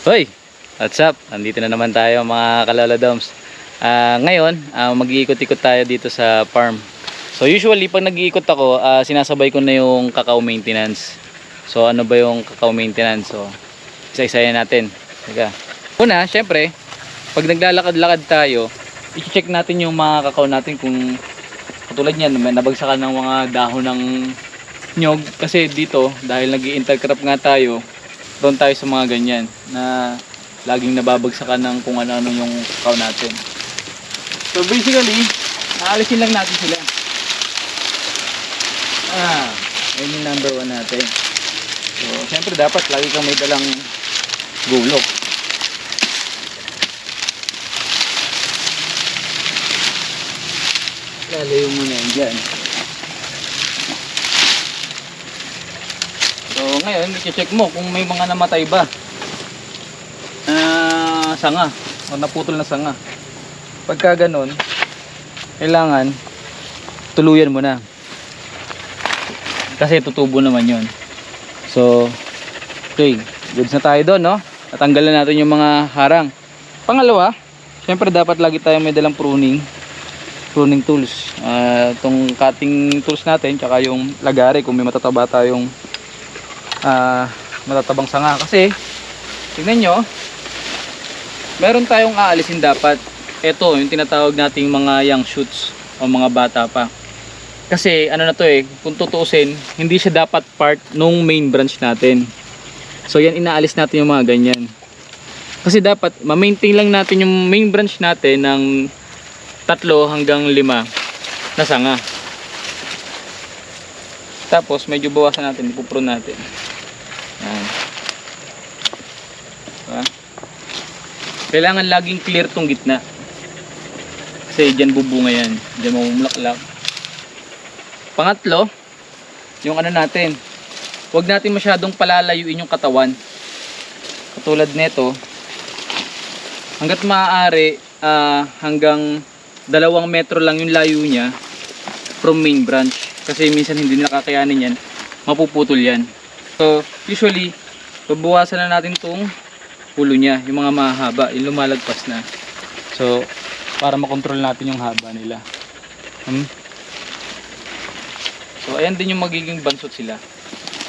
Hoy! What's up? Nandito na naman tayo mga kalaladoms. Ngayon, mag-iikot-ikot tayo dito sa farm. So usually pag nag-iikot ako, sinasabay ko na yung cacao maintenance. So ano ba yung cacao maintenance? So isa-isayan natin. Teka. Una, syempre, pag naglalakad-lakad tayo, i-check natin yung mga cacao natin kung katulad niyan, nabagsakan ng mga dahon ng nyog. Kasi dito, dahil nag-i-intercrop nga tayo, doon tayo sa mga ganyan na laging nababagsakan ng kung ano-ano yung cacao natin. So basically, aalisin lang natin sila. Ayun yung number 1 natin. So syempre dapat lagi kang may dalang gulok. Lalayo mo na yan dyan. So ngayon, i-check mo kung may mga namatay ba sanga o naputol na sanga. Pagka ganun, kailangan tuluyan mo na kasi tutubo naman yun. So okay, goods na tayo doon, no? Natanggalan natin yung mga harang. Pangalawa, syempre dapat lagi tayong may dalang pruning tools. Itong cutting tools natin, tsaka yung lagari kung may matataba tayong matatabang sanga. Kasi tingnan nyo, meron tayong aalisin dapat. Ito yung tinatawag nating mga young shoots o mga bata pa. Kasi ano na to kung tutuusin, hindi siya dapat part nung main branch natin. So yan, inaalis natin yung mga ganyan. Kasi dapat ma-maintain lang natin yung main branch natin ng 3 hanggang 5 na sanga. Tapos medyo bawasan natin, ipuprune natin. Yan. Diba? Kailangan laging clear tong gitna. Kasi dyan bubunga yan. Dyan mamumulaklak. Pangatlo, yung ano natin. Huwag natin masyadong palalayuin yung katawan. Katulad nito. Hanggat maaari, hanggang 2 metro lang yung layo niya from main branch. Kasi minsan hindi nila kakayanin yan. Mapuputol yan. So, usually, babawasan na natin itong ulo niya, yung mga mahaba, yung lumalagpas na. So, para makontrol natin yung haba nila. So, ayan din yung magiging bansot sila.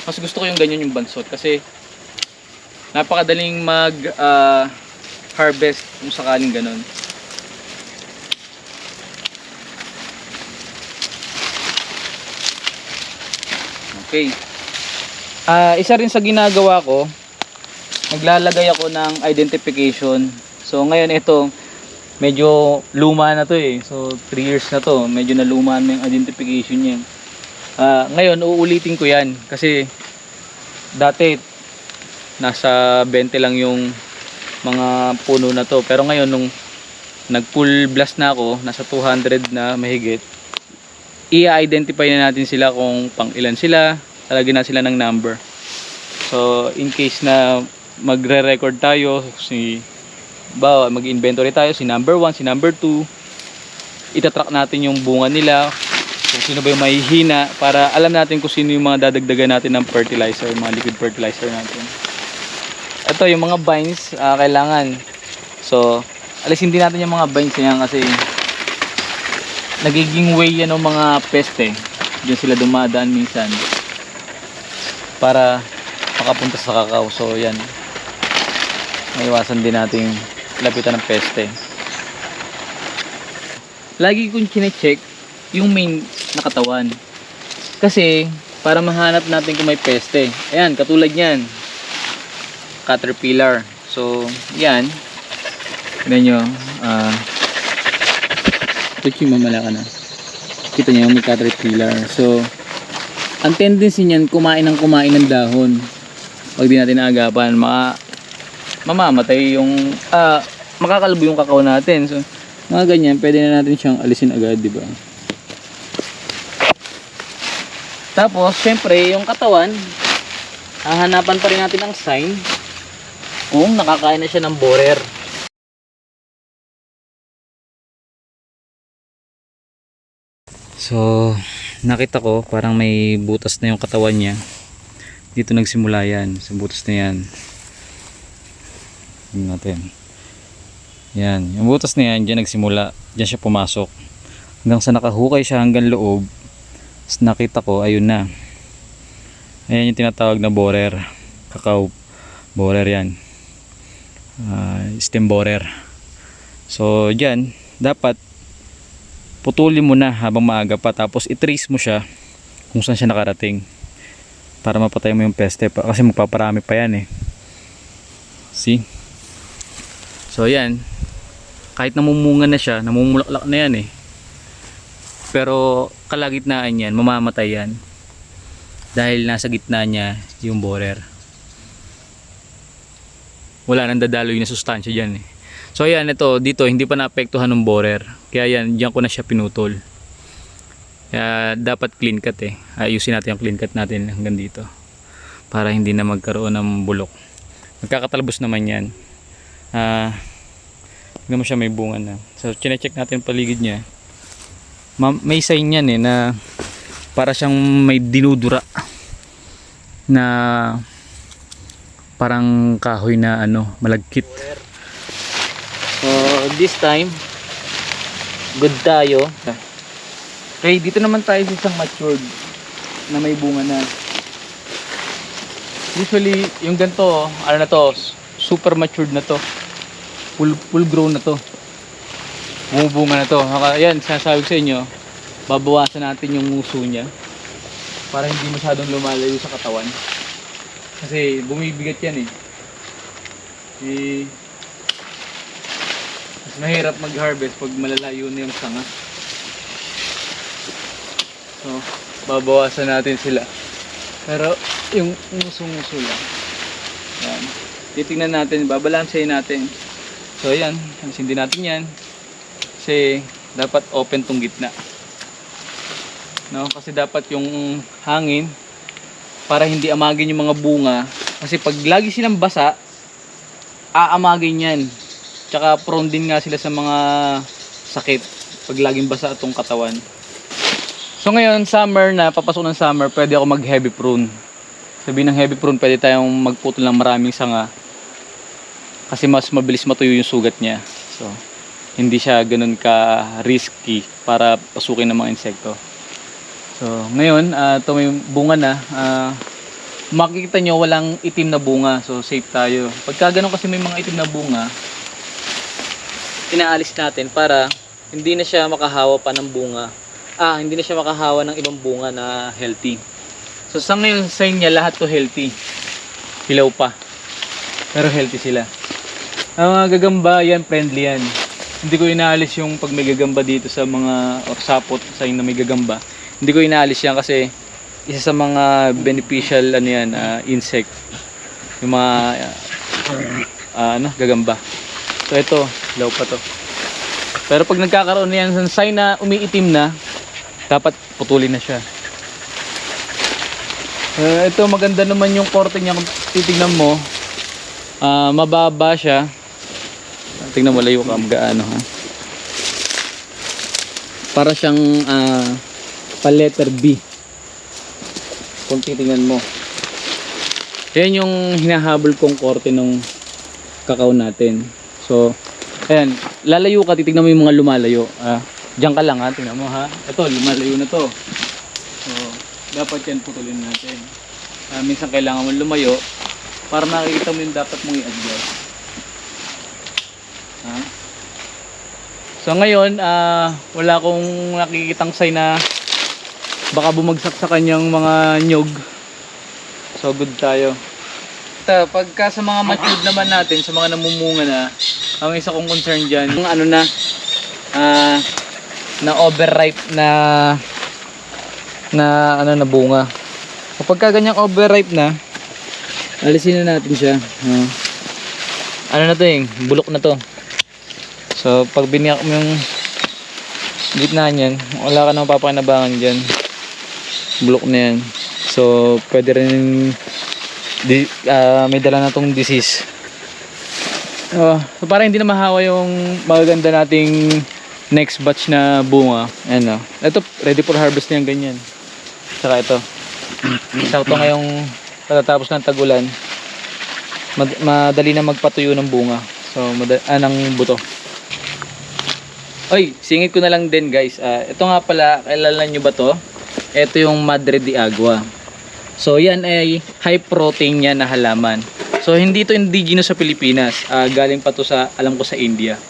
Mas gusto ko yung ganyan yung bansot kasi napakadaling mag harvest kung sakaling ganun. Okay. Isa rin sa ginagawa ko, naglalagay ako ng identification. So ngayon ito, medyo luma na to So 3 years na to, medyo naluma na yung identification niya. Ngayon uulitin ko yan kasi dati nasa 20 lang yung mga puno na to. Pero ngayon nung nag full blast na ako, nasa 200 na mahigit. I-identify na natin sila kung pang ilan sila, talagyan na sila ng number. So in case na magre-record tayo, mag-inventory tayo, si number 1, si number 2, itatrack natin yung bunga nila, kung sino ba yung mahihina, para alam natin kung sino yung mga dadagdagan natin ng fertilizer, mga liquid fertilizer natin. Ito yung mga vines, kailangan. So alisin din natin yung mga vines niyan kasi nagiging way yan ng mga peste. Diyan sila dumadaan minsan para makapunta sa kakao. So yan, maiwasan din natin lapitan ng peste. Lagi kong chine-check yung main na katawan kasi para mahanap natin kung may peste. Ayan, katulad yan, caterpillar. So yan, tignan nyo, ito mamala ka na, kita nyo may caterpillar. So ang tendency niyan kumain ng dahon. pag di natin naagapan, mamamatay yung makakalbo yung kakao natin. So mga ganyan, pwede na natin siyang alisin agad, di ba? Tapos syempre yung katawan, hahanapan pa rin natin ng sign kung nakakain na siya ng borer. So nakita ko parang may butas na yung katawan niya. Dito nagsimula yan, sa butas na yan. Tingnan natin. Yan, yung butas na yan, dyan nagsimula, dyan siya pumasok. Hanggang sa nakahukay siya hanggang loob. Tapos nakita ko, ayun na. Ayan yung tinatawag na borer. Kakao borer yan. Stem borer. So dyan, dapat putulin mo na habang maaga pa. Tapos i-trace mo siya kung saan siya nakarating. Para mapatay mo yung peste pa. Kasi magpaparami pa yan eh. See? So yan. Kahit namumunga na siya, namumulaklak na yan eh. Pero kalagitnaan yan, mamamatay yan. Dahil nasa gitna niya yung borer. Wala nang dadaloy na sustansya dyan eh. So ayan, ito, dito hindi pa naapektuhan ng borer. Kaya yan, diyan ko na siya pinutol. Kaya dapat clean cut eh. Ayusin natin yung clean cut natin hanggang dito. Para hindi na magkaroon ng bulok. Magkakatalbos naman yan. Tignan mo siya, may bunga na. So chinecheck natin paligid niya. May sign yan eh na para siyang may dinudura na parang kahoy na malagkit. So this time good tayo. Okay, dito naman tayo sa isang matured na may bunga na. Usually yung ganito, ano na to, super matured na to. Full grown na to. Bumubunga na to. Ayan, sinasabi ko sa inyo, babawasan natin yung nguso niya para hindi masyadong lumalayo sa katawan. Kasi bumibigat yan eh. Mas mahirap mag-harvest pag malalayo na yung sanga. So, babawasan natin sila. Pero yung nguso-nguso lang. Ayan. Titingnan natin, babalansayin natin. So ayan, hindi natin yan. Kasi dapat open tong gitna. No? Kasi dapat yung hangin para hindi amagin yung mga bunga. Kasi pag lagi silang basa, aamagin yan. Tsaka prone din nga sila sa mga sakit pag laging basa itong katawan. So ngayon, summer na, papasok ng summer, pwede ako mag heavy prune. Sabihin ng heavy prune, pwede tayong magputol ng maraming sanga. Kasi mas mabilis matuyo yung sugat niya. So, hindi siya ganun ka risky para pasukin ng mga insekto. So, ngayon, ito may bunga na. Makikita nyo walang itim na bunga. So, safe tayo. Pagka ganun kasi may mga itim na bunga, inaalis natin para hindi na siya makahawa pa ng bunga. Hindi na siya makahawa ng ibang bunga na healthy. So, sa ngayon, sa inyo, lahat to healthy. Hilaw pa. Pero healthy sila. Ang mga gagamba, yan, friendly yan. Hindi ko inaalis yung pag may gagamba dito sa mga, or sapot sa na may gagamba. Hindi ko inaalis yan kasi isa sa mga beneficial insect. Yung mga gagamba. So ito, law pa to. Pero pag nagkakaroon na yan ng sign na umiitim na, dapat putulin na siya. Ito maganda naman yung korte niya kung titignan mo. Mababa siya. Tingnan mo, layo ka gaano ha. Para siyang pa letter B. Kung titingnan mo. Yan yung hinahabol kong korte ng kakao natin. So, ayan, lalayo ka, titignan mo yung mga lumalayo. Diyan ka lang ha, tingnan mo ha. Ito, lumalayo na to. So, dapat yan putulin natin. Minsan kailangan mo lumayo para makikita mo yung dapat mong i-adjust. So ngayon, wala akong nakikitang sign na baka bumagsak sa kanyang mga nyog. So good tayo. Pagka sa mga matured naman natin, sa mga namumunga na, ang isa kong concern dyan, yung na overripe na bunga. Kapag ganyang overripe na, alisin na natin siya. Ano na to bulok na to. So pag biniyak mo yung gitna niyan, wala ka nang papakinabangan dyan. Bulok na yan. So pwede rin may dala na tong disease. So para hindi na mahawa yung magaganda nating next batch na bunga. Ayan, ito ready for harvest na yan, ganyan. Saka ito sakto ngayong pagkatapos ng tag-ulan, madali na magpatuyo ng bunga. So ng buto. Oy, singit ko na lang din guys. Ito nga pala, kilala nyo ba to? Ito yung Madre de Agua. So yan ay high protein yan na halaman. So hindi to indigenous sa Pilipinas. Galing pa to sa, alam ko, sa India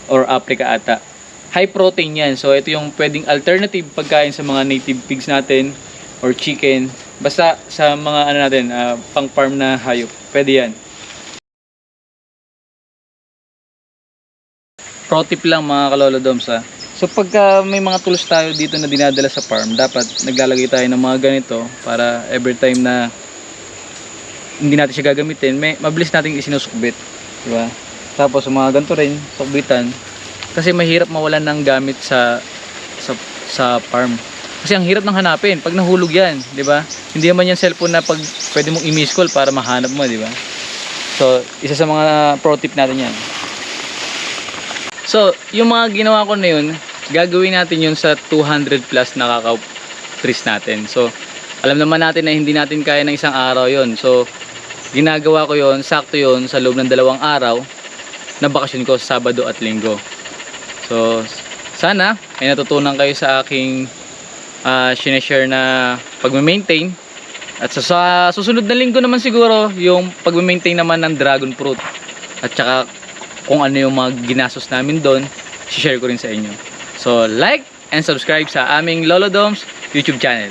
or Africa ata. High protein yan. So ito yung pwedeng alternative pagkain sa mga native pigs natin or chicken. Basta sa mga ano natin, pang farm na hayop. Pwede yan. Pro tip lang mga kalolo doms ha. So pagka may mga tools tayo dito na dinadala sa farm, dapat naglalagay tayo ng mga ganito para every time na hindi natin siya gagamitin, mabilis nating isinusukbit, di ba? Tapos mga ganito rin, sukbitan. Kasi mahirap mawalan ng gamit sa farm. Kasi ang hirap ng hanapin pag nahulog yan, di ba? Hindi naman yan cellphone na pag pwede mong i-miss call para mahanap mo, di ba? So isa sa mga pro tip natin yan. So, yung mga ginawa ko na yun, gagawin natin yun sa 200 plus na cacao trees natin. So, alam naman natin na hindi natin kaya ng isang araw yun. So, ginagawa ko yun, sakto yun, sa loob ng 2 araw na bakasyon ko sa Sabado at Linggo. So, sana ay natutunan kayo sa aking sineshare na pag-maintain. At sa susunod na linggo naman siguro, yung pag-maintain naman ng dragon fruit. At saka, kung ano yung mga ginastos namin doon, share ko rin sa inyo. So like and subscribe sa aming Lolo Doms YouTube channel.